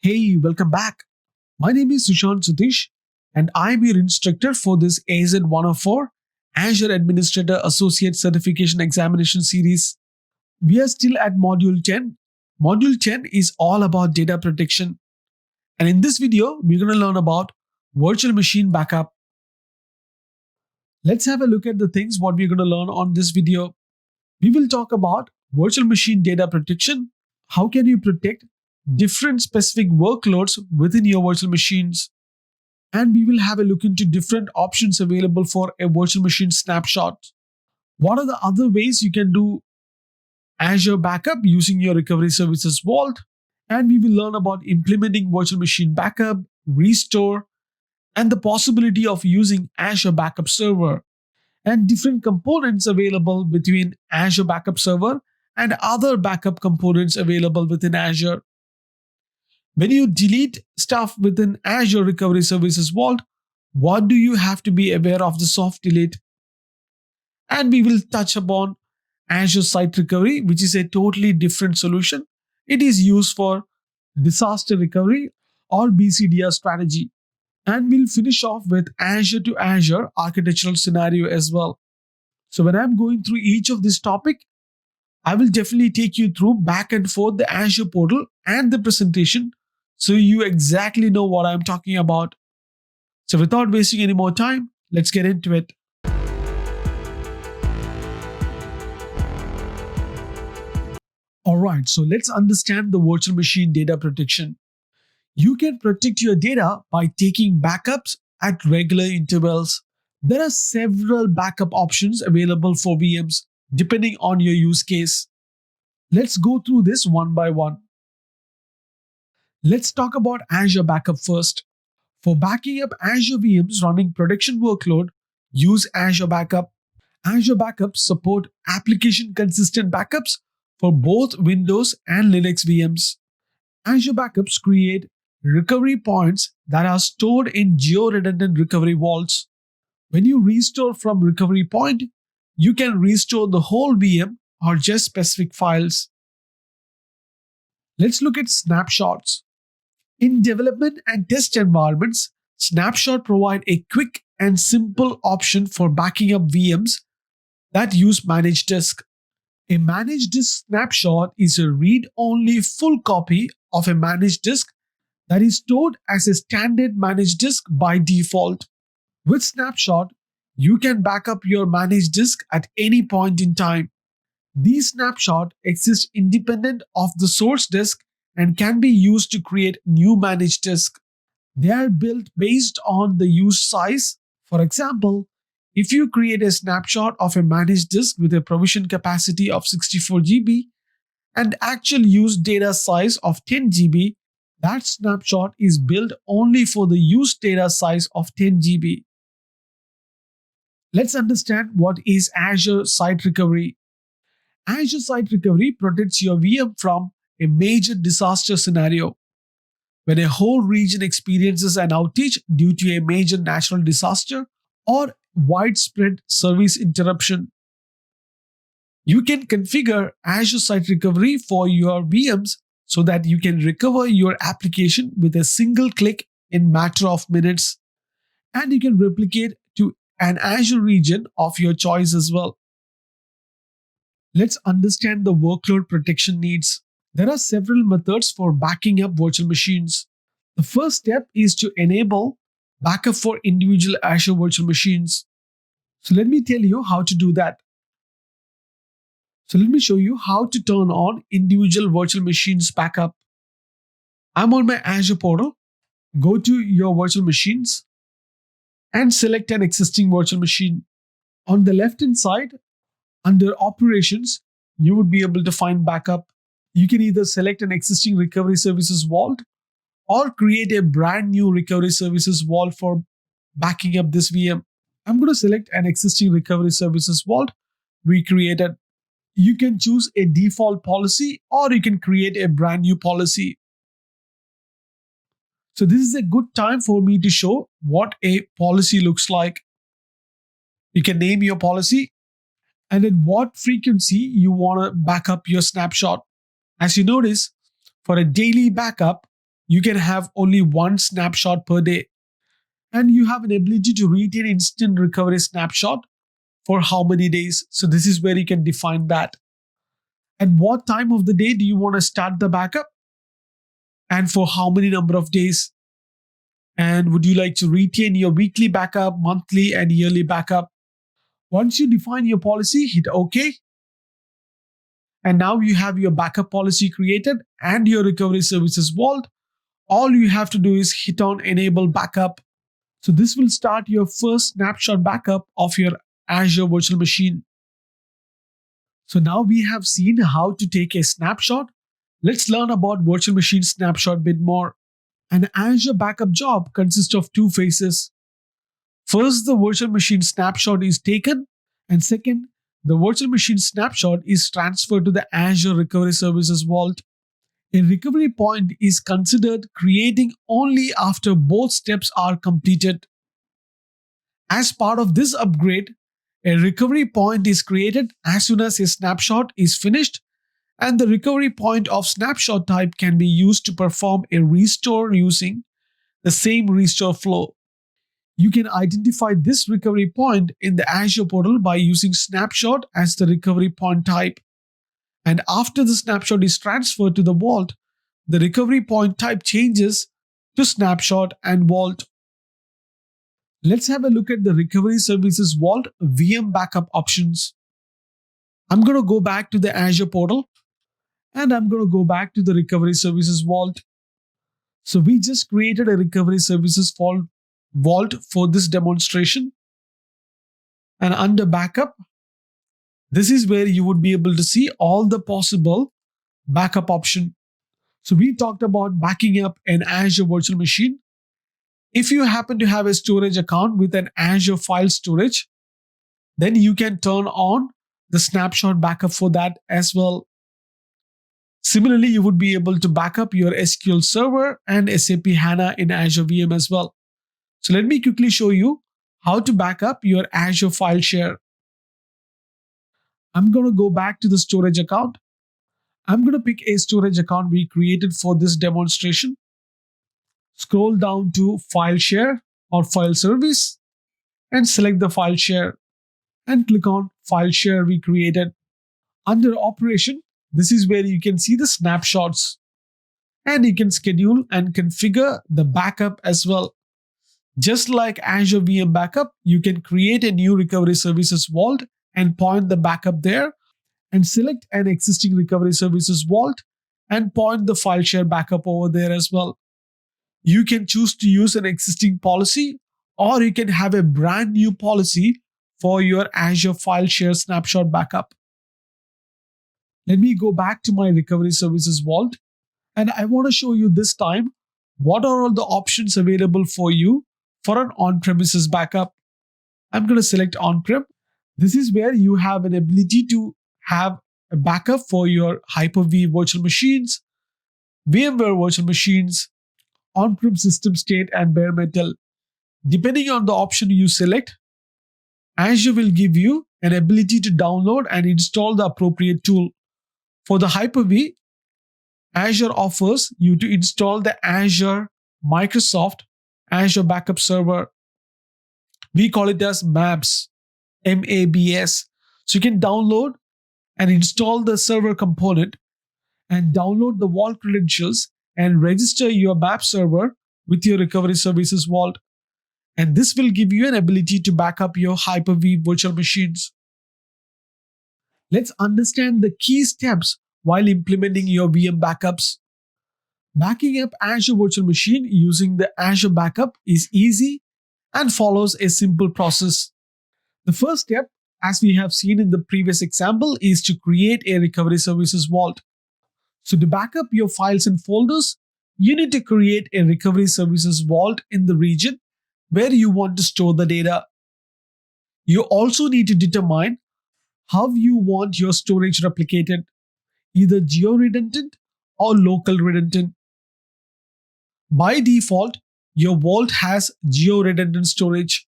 Hey, welcome back. My name is Sushant Satish, and I'm your instructor for this AZ 104 Azure Administrator Associate Certification Examination Series. We are still at Module 10. Module 10 is all about data protection. And in this video, we're going to learn about virtual machine backup. Let's have a look at the things what we're going to learn on this video. We will talk about virtual machine data protection. How can you protect different specific workloads within your virtual machines? And we will have a look into different options available for a virtual machine snapshot. What are the other ways you can do Azure backup using your Recovery Services Vault? And we will learn about implementing virtual machine backup, restore, and the possibility of using Azure Backup Server and different components available between Azure Backup Server and other backup components available within Azure. When you delete stuff within Azure Recovery Services Vault, what do you have to be aware of the soft delete? And we will touch upon Azure Site Recovery, which is a totally different solution. It is used for disaster recovery or BCDR strategy. And we'll finish off with Azure to Azure architectural scenario as well. So when I'm going through each of this topic, I will definitely take you through back and forth the Azure portal and the presentation so you exactly know what I'm talking about. So without wasting any more time, let's get into it. Alright, so let's understand the virtual machine data protection. You can protect your data by taking backups at regular intervals. There are several backup options available for VMs depending on your use case. Let's go through this one by one. Let's talk about Azure Backup first. For backing up Azure VMs running production workload, use Azure Backup. Azure Backup support application consistent backups for both Windows and Linux VMs. Azure Backups create recovery points that are stored in geo-redundant recovery vaults. When you restore from recovery point, you can restore the whole VM or just specific files. Let's look at snapshots. In development and test environments, snapshot provide a quick and simple option for backing up VMs that use managed disk. A managed disk snapshot is a read-only full copy of a managed disk that is stored as a standard managed disk by default. With snapshot, you can back up your managed disk at any point in time. These snapshots exist independent of the source disk and can be used to create new managed disk. They are built based on the use size. For example, if you create a snapshot of a managed disk with a provision capacity of 64 GB and actual use data size of 10 GB, that snapshot is built only for the used data size of 10 GB. Let's understand what is Azure Site Recovery. Azure Site Recovery protects your VM from a major disaster scenario. When a whole region experiences an outage due to a major natural disaster or widespread service interruption, you can configure Azure Site Recovery for your VMs so that you can recover your application with a single click in matter of minutes, and you can replicate to an Azure region of your choice as well. Let's understand the workload protection needs. There are several methods for backing up virtual machines. The first step is to enable backup for individual Azure virtual machines. So let me tell you how to do that. So let me show you how to turn on individual virtual machines backup. I'm on my Azure portal. Go to your virtual machines and select an existing virtual machine. On the left hand side, under operations, you would be able to find backup. You can either select an existing Recovery Services Vault or create a brand new Recovery Services Vault for backing up this VM. I'm going to select an existing Recovery Services Vault we created. You can choose a default policy or you can create a brand new policy. So this is a good time for me to show what a policy looks like. You can name your policy and at what frequency you want to back up your snapshot. As you notice, for a daily backup, You can have only one snapshot per day, and you have an ability to retain instant recovery snapshot for how many days. So this is where you can define that. And what time of the day do you want to start the backup? And for how many number of days? And would you like to retain your weekly backup, monthly, and yearly backup? Once you define your policy, hit OK. And now you have your backup policy created and your recovery services vault. All you have to do is hit on enable backup. So this will start your first snapshot backup of your Azure virtual machine. So now we have seen how to take a snapshot. Let's learn about virtual machine snapshot a bit more. An Azure backup job consists of two phases. First, the virtual machine snapshot is taken, and second, the virtual machine snapshot is transferred to the Azure Recovery Services Vault. A recovery point is considered creating only after both steps are completed. As part of this upgrade, a recovery point is created as soon as a snapshot is finished, and the recovery point of snapshot type can be used to perform a restore using the same restore flow. You can identify this recovery point in the Azure portal by using snapshot as the recovery point type. And after the snapshot is transferred to the vault, the recovery point type changes to snapshot and vault. Let's have a look at the Recovery Services Vault VM backup options. I'm going to go back to the Azure portal and I'm going to go back to the Recovery Services Vault. So we just created a Recovery Services Vault for this demonstration. And under backup, this is where you would be able to see all the possible backup options. So we talked about backing up an Azure virtual machine. If you happen to have a storage account with an Azure file storage, then you can turn on the snapshot backup for that as well. Similarly, you would be able to back up your SQL Server and SAP HANA in Azure VM as well. So let me quickly show you how to back up your Azure file share. I'm going to go back to the storage account. I'm going to pick a storage account we created for this demonstration. Scroll down to File Share or File Service and select the file share and click on File Share we created. Under Operation, this is where you can see the snapshots and you can schedule and configure the backup as well. Just like Azure VM Backup, you can create a new Recovery Services Vault and point the backup there and select an existing Recovery Services Vault and point the file share backup over there as well. You can choose to use an existing policy or you can have a brand new policy for your Azure file share snapshot backup. Let me go back to my Recovery Services Vault and I want to show you this time what are all the options available for you for an on-premises backup. I'm going to select on-prem. This is where you have an ability to have a backup for your Hyper-V virtual machines, VMware virtual machines, on-prem system state, and bare metal. Depending on the option you select, Azure will give you an ability to download and install the appropriate tool. For the Hyper-V, Azure offers you to install the Azure Microsoft Azure Backup Server. We call it as MABS, M-A-B-S. So you can download and install the server component and download the vault credentials and register your MABS server with your Recovery Services Vault. And this will give you an ability to back up your Hyper-V virtual machines. Let's understand the key steps while implementing your VM backups. Backing up Azure Virtual Machine using the Azure Backup is easy and follows a simple process. The first step, as we have seen in the previous example, is to create a Recovery Services Vault. So to back up your files and folders, you need to create a Recovery Services Vault in the region where you want to store the data. You also need to determine how you want your storage replicated, either geo-redundant or local redundant. By default, your vault has geo-redundant storage.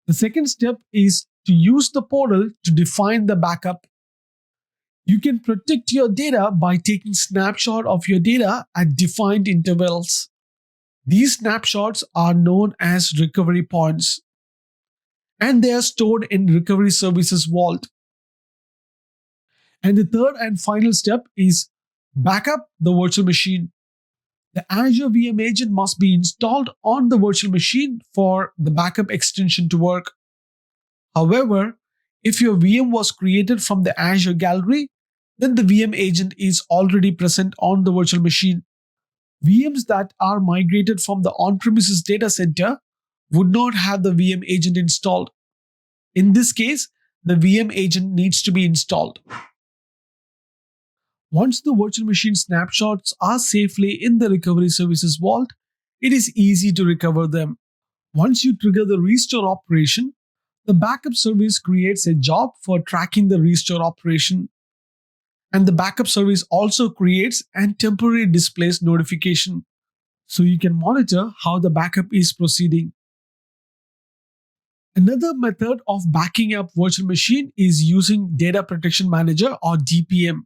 The second step is to use the portal to define the backup. You can protect your data by taking snapshot of your data at defined intervals. These snapshots are known as recovery points, and they are stored in recovery services vault. And the third and final step is backup the virtual machine. The Azure VM agent must be installed on the virtual machine for the backup extension to work. However, if your VM was created from the Azure gallery, then the VM agent is already present on the virtual machine. VMs that are migrated from the on-premises data center would not have the VM agent installed. In this case, the VM agent needs to be installed. Once the virtual machine snapshots are safely in the recovery services vault, it is easy to recover them. Once you trigger the restore operation, the backup service creates a job for tracking the restore operation. And the backup service also creates and temporarily displays notification, so you can monitor how the backup is proceeding. Another method of backing up virtual machine is using Data Protection Manager or DPM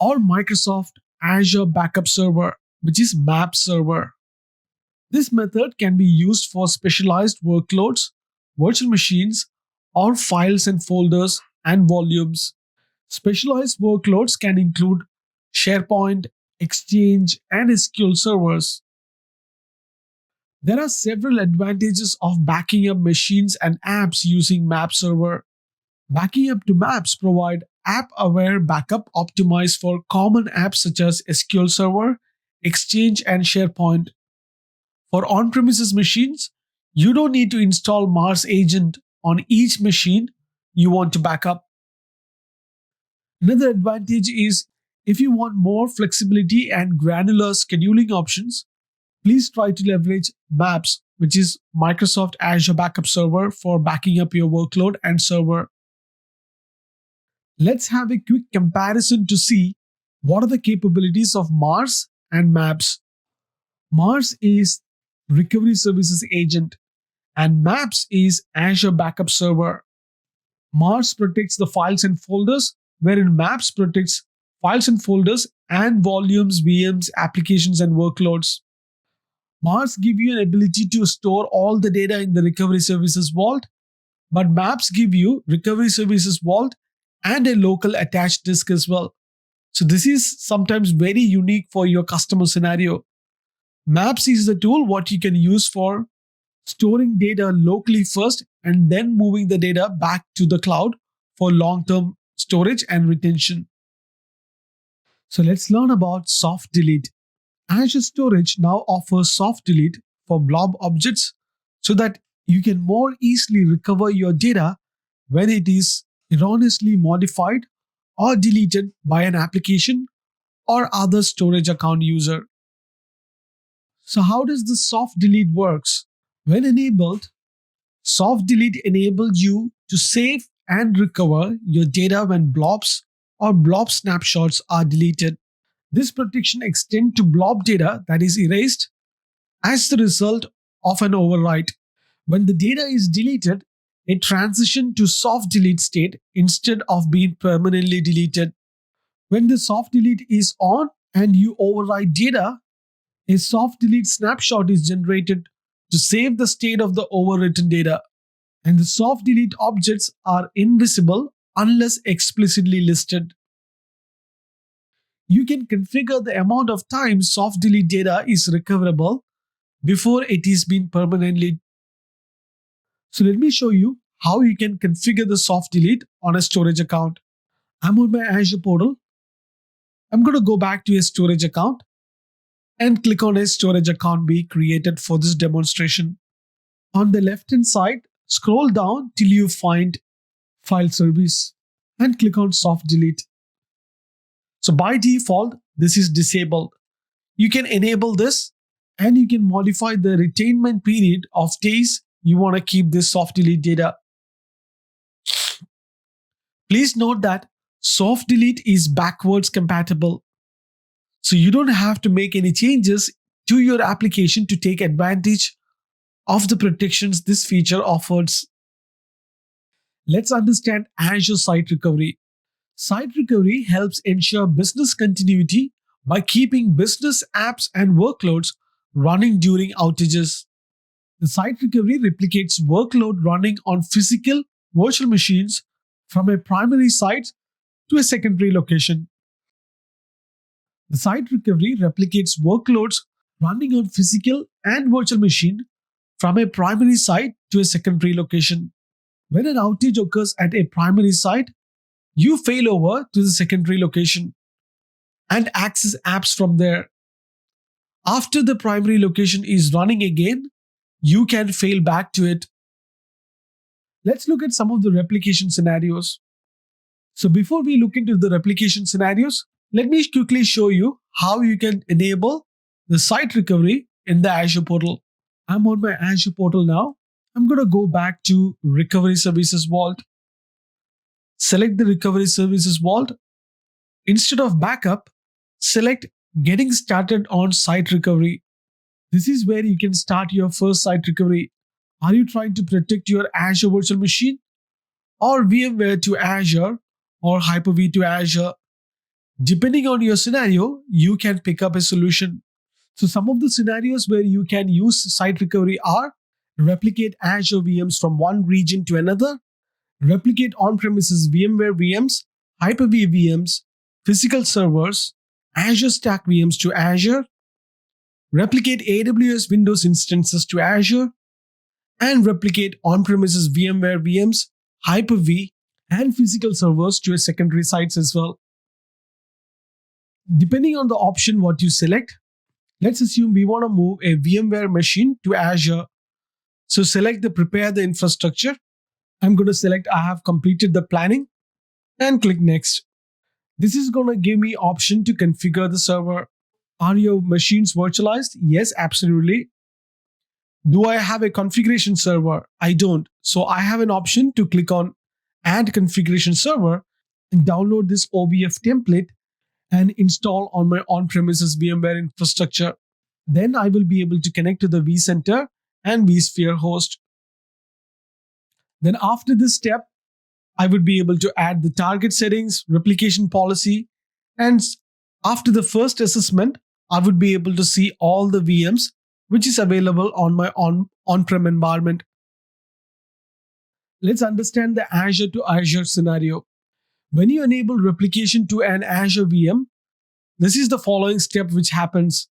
or Microsoft Azure Backup Server, which is MAP server. This method can be used for specialized workloads, virtual machines, or files and folders and volumes. Specialized workloads can include SharePoint, Exchange, and SQL servers. There are several advantages of backing up machines and apps using MAP server. Backing up to maps provide app-aware backup optimized for common apps such as SQL Server, Exchange, and SharePoint. For on-premises machines, you don't need to install Mars agent on each machine you want to back up. Another advantage is if you want more flexibility and granular scheduling options, please try to leverage MAPS, which is Microsoft Azure Backup Server, for backing up your workload and server. Let's have a quick comparison to see what are the capabilities of Mars and MAPS. Mars is Recovery Services Agent and MAPS is Azure Backup Server. Mars protects the files and folders, wherein MAPS protects files and folders and volumes, VMs, applications, and workloads. Mars give you an ability to store all the data in the Recovery Services Vault, but MAPS give you Recovery Services Vault and a local attached disk as well. So this is sometimes very unique for your customer scenario. MAPS is the tool what you can use for storing data locally first and then moving the data back to the cloud for long-term storage and retention. So let's learn about soft delete. Azure Storage now offers soft delete for blob objects so that you can more easily recover your data when it is erroneously modified or deleted by an application or other storage account user. So how does the soft delete works? When enabled, soft delete enables you to save and recover your data when blobs or blob snapshots are deleted. This protection extends to blob data that is erased as the result of an overwrite. When the data is deleted, it transitions to soft delete state instead of being permanently deleted. When the soft delete is on and you overwrite data, a soft delete snapshot is generated to save the state of the overwritten data. And the soft delete objects are invisible unless explicitly listed. You can configure the amount of time soft delete data is recoverable before it is been permanently. So let me show you how you can configure the soft delete on a storage account. I'm on my Azure portal. I'm going to go back to a storage account and click on a storage account we created for this demonstration. On the left hand side, scroll down till you find File Service and click on Soft Delete. So by default, this is disabled. You can enable this and you can modify the retainment period of days you want to keep this soft delete data. Please note that soft delete is backwards compatible. So you don't have to make any changes to your application to take advantage of the protections this feature offers. Let's understand Azure Site Recovery. Site recovery helps ensure business continuity by keeping business apps and workloads running during outages. The site recovery replicates workload running on physical virtual machines from a primary site to a secondary location. The site recovery replicates workloads running on physical and virtual machine from a primary site to a secondary location. When an outage occurs at a primary site, you fail over to the secondary location and access apps from there. After the primary location is running again, you can fail back to it. Let's look at some of the replication scenarios. So before we look into the replication scenarios, let me quickly show you how you can enable the site recovery in the Azure portal. I'm on my Azure portal now. I'm going to go back to Recovery Services Vault. Select the Recovery Services Vault. Instead of backup, select Getting Started on Site Recovery. This is where you can start your first site recovery. Are you trying to protect your Azure virtual machine or VMware to Azure or Hyper-V to Azure? Depending on your scenario, you can pick up a solution. So some of the scenarios where you can use site recovery are replicate Azure VMs from one region to another, replicate on-premises VMware VMs, Hyper-V VMs, physical servers, Azure Stack VMs to Azure, replicate AWS Windows instances to Azure, and replicate on-premises VMware VMs, Hyper-V, and physical servers to a secondary sites as well. Depending on the option what you select, let's assume we want to move a VMware machine to Azure. So select the Prepare the Infrastructure. I'm going to select I have completed the planning and click Next. This is going to give me option to configure the server. Are your machines virtualized? Yes, absolutely. Do I have a configuration server? I don't. So I have an option to click on Add Configuration Server and download this OVF template and install on my on-premises VMware infrastructure. Then I will be able to connect to the vCenter and vSphere host. Then after this step, I would be able to add the target settings, replication policy, and after the first assessment, I would be able to see all the VMs which is available on my on-prem environment. Let's understand the Azure to Azure scenario. When you enable replication to an Azure VM, this is the following step which happens.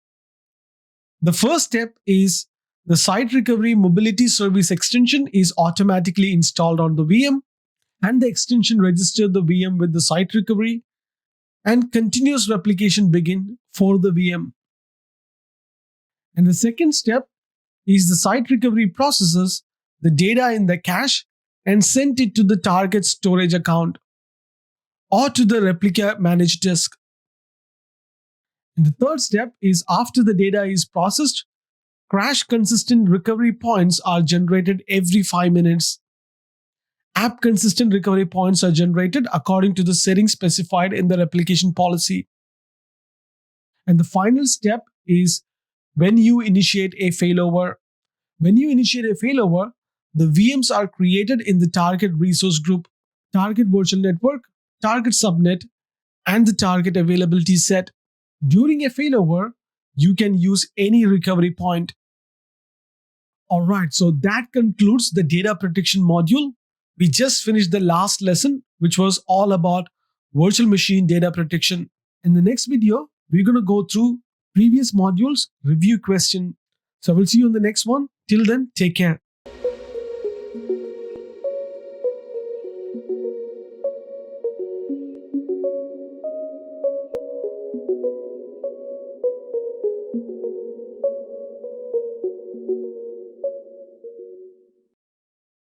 The first step is the Site Recovery Mobility Service extension is automatically installed on the VM, and the extension registers the VM with the site recovery, and continuous replication begin for the VM. And the second step is the site recovery processes the data in the cache and sent it to the target storage account or to the replica managed disk. And the third step is after the data is processed, crash consistent recovery points are generated every 5 minutes. App consistent recovery points are generated according to the settings specified in the replication policy. And the final step is when you initiate a failover. When you initiate a failover, the VMs are created in the target resource group, target virtual network, target subnet, and the target availability set. During a failover, you can use any recovery point. Alright, so that concludes the data protection module. We just finished the last lesson, which was all about virtual machine data protection. In the next video, we're going to go through previous modules, review question. So we'll see you in the next one. Till then, take care.